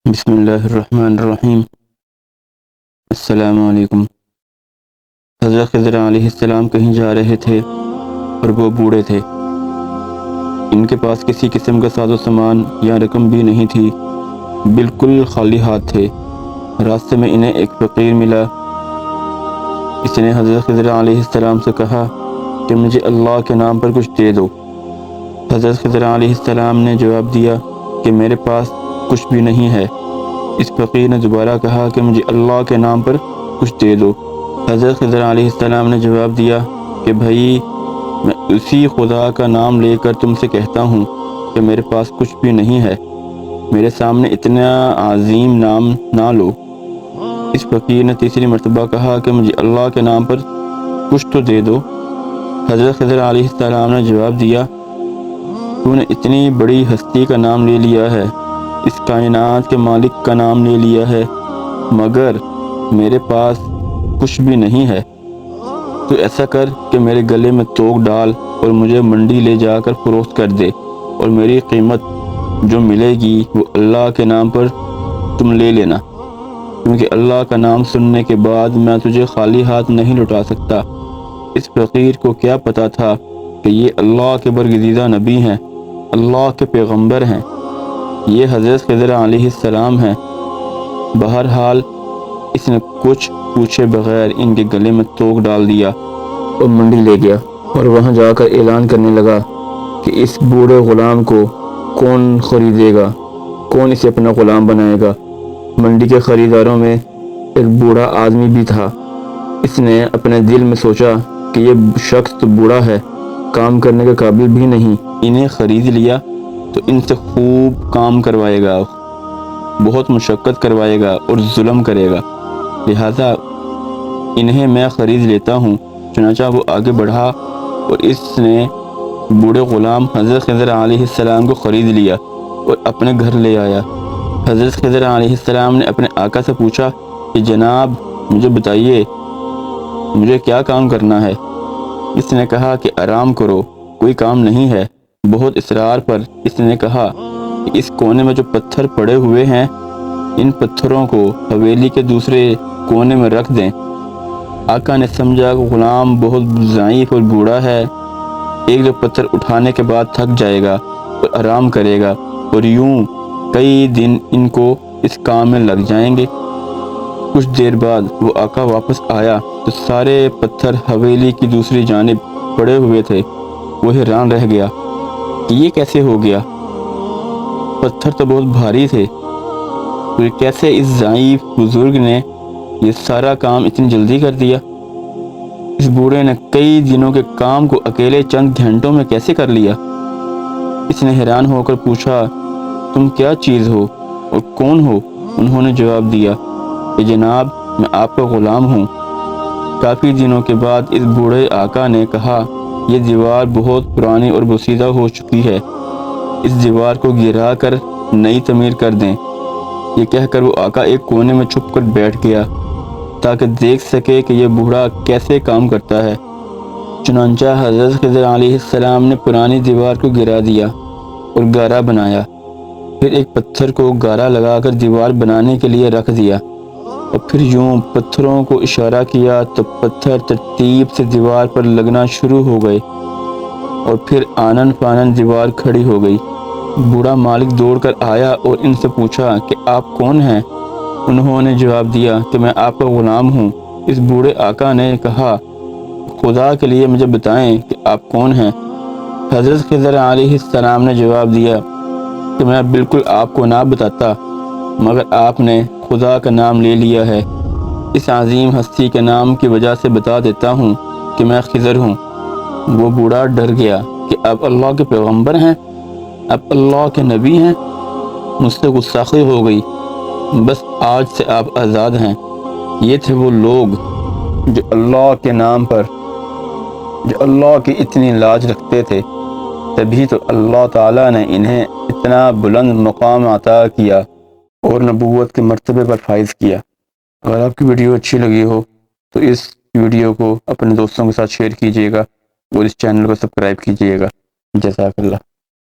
بسم اللہ الرحمن الرحیم۔ السلام علیکم۔ حضرت خضر علیہ السلام کہیں جا رہے تھے اور وہ بوڑھے تھے۔ ان کے پاس کسی قسم کا ساز و سامان یا رقم بھی نہیں تھی، بالکل خالی ہاتھ تھے۔ راستے میں انہیں ایک فقیر ملا۔ اس نے حضرت خضر علیہ السلام سے کہا کہ مجھے اللہ کے نام پر کچھ دے دو۔ حضرت خضر علیہ السلام نے جواب دیا کہ میرے پاس کچھ بھی نہیں ہے۔ اس فقیر نے دوبارہ کہا کہ مجھے اللہ کے نام پر کچھ دے دو۔ حضرت خضر علیہ السلام نے جواب دیا کہ بھائی، میں اسی خدا کا نام لے کر تم سے کہتا ہوں کہ میرے پاس کچھ بھی نہیں ہے، میرے سامنے اتنا عظیم نام نہ لو۔ اس فقیر نے تیسری مرتبہ کہا کہ مجھے اللہ کے نام پر کچھ تو دے دو۔ حضرت خضر علیہ السلام نے جواب دیا، تو نے اتنی بڑی ہستی کا نام لے لیا ہے، اس کائنات کے مالک کا نام لے لیا ہے، مگر میرے پاس کچھ بھی نہیں ہے۔ تو ایسا کر کہ میرے گلے میں توق ڈال اور مجھے منڈی لے جا کر فروخت کر دے، اور میری قیمت جو ملے گی وہ اللہ کے نام پر تم لے لینا، کیونکہ اللہ کا نام سننے کے بعد میں تجھے خالی ہاتھ نہیں لوٹا سکتا۔ اس فقیر کو کیا پتا تھا کہ یہ اللہ کے برگزیدہ نبی ہیں، اللہ کے پیغمبر ہیں، یہ حضرت خضر علیہ السلام ہیں۔ بہرحال اس نے کچھ پوچھے بغیر ان کے گلے میں توق ڈال دیا اور منڈی لے گیا، اور وہاں جا کر اعلان کرنے لگا کہ اس بوڑھے غلام کو کون خریدے گا، کون اسے اپنا غلام بنائے گا۔ منڈی کے خریداروں میں ایک بوڑھا آدمی بھی تھا۔ اس نے اپنے دل میں سوچا کہ یہ شخص تو بوڑھا ہے، کام کرنے کے قابل بھی نہیں، انہیں خرید لیا تو ان سے خوب کام کروائے گا، بہت مشقت کروائے گا اور ظلم کرے گا، لہذا انہیں میں خرید لیتا ہوں۔ چنانچہ وہ آگے بڑھا اور اس نے بوڑھے غلام حضرت خضر علیہ السلام کو خرید لیا اور اپنے گھر لے آیا۔ حضرت خضر علیہ السلام نے اپنے آقا سے پوچھا کہ جناب مجھے بتائیے مجھے کیا کام کرنا ہے۔ اس نے کہا کہ آرام کرو، کوئی کام نہیں ہے۔ بہت اصرار پر اس نے کہا کہ اس کونے میں جو پتھر پڑے ہوئے ہیں، ان پتھروں کو حویلی کے دوسرے کونے میں رکھ دیں۔ آقا نے سمجھا کہ غلام بہت ضعیف اور بوڑھا ہے، ایک دو پتھر اٹھانے کے بعد تھک جائے گا اور آرام کرے گا، اور یوں کئی دن ان کو اس کام میں لگ جائیں گے۔ کچھ دیر بعد وہ آقا واپس آیا تو سارے پتھر حویلی کی دوسری جانب پڑے ہوئے تھے۔ وہ حیران رہ گیا کہ یہ کیسے ہو گیا، پتھر تو بہت بھاری تھے، تو یہ کیسے اس ضعیف بزرگ نے یہ سارا کام اتنی جلدی کر دیا۔ اس بوڑھے نے کئی دنوں کے کام کو اکیلے چند گھنٹوں میں کیسے کر لیا۔ اس نے حیران ہو کر پوچھا، تم کیا چیز ہو اور کون ہو؟ انہوں نے جواب دیا کہ جناب میں آپ کا غلام ہوں۔ کافی دنوں کے بعد اس بوڑھے آقا نے کہا، یہ دیوار بہت پرانی اور بوسیدہ ہو چکی ہے، اس دیوار کو گرا کر نئی تعمیر کر دیں۔ یہ کہہ کر وہ آقا ایک کونے میں چھپ کر بیٹھ گیا تاکہ دیکھ سکے کہ یہ بوڑھا کیسے کام کرتا ہے۔ چنانچہ حضرت خضر علیہ السلام نے پرانی دیوار کو گرا دیا اور گارا بنایا، پھر ایک پتھر کو گارا لگا کر دیوار بنانے کے لیے رکھ دیا، اور پھر یوں پتھروں کو اشارہ کیا تو پتھر ترتیب سے دیوار پر لگنا شروع ہو گئے، اور پھر آنن فانن دیوار کھڑی ہو گئی۔ بوڑھا مالک دوڑ کر آیا اور ان سے پوچھا کہ آپ کون ہیں؟ انہوں نے جواب دیا کہ میں آپ کا غلام ہوں۔ اس بوڑھے آقا نے کہا، خدا کے لیے مجھے بتائیں کہ آپ کون ہیں۔ حضرت خضر علیہ السلام نے جواب دیا کہ میں بالکل آپ کو نہ بتاتا، مگر آپ نے خدا کا نام لے لیا ہے، اس عظیم ہستی کے نام کی وجہ سے بتا دیتا ہوں کہ میں خضر ہوں۔ وہ بوڑھا ڈر گیا کہ اب اللہ کے پیغمبر ہیں، اب اللہ کے نبی ہیں، مجھ سے گستاخی ہو گئی، بس آج سے آپ آزاد ہیں۔ یہ تھے وہ لوگ جو اللہ کے نام پر، جو اللہ کی اتنی لاج رکھتے تھے، تبھی تو اللہ تعالیٰ نے انہیں اتنا بلند مقام عطا کیا اور نبوت کے مرتبے پر فائز کیا۔ اگر آپ کی ویڈیو اچھی لگی ہو تو اس ویڈیو کو اپنے دوستوں کے ساتھ شیئر کیجیے گا اور اس چینل کو سبسکرائب کیجیے گا۔ جزاک اللہ۔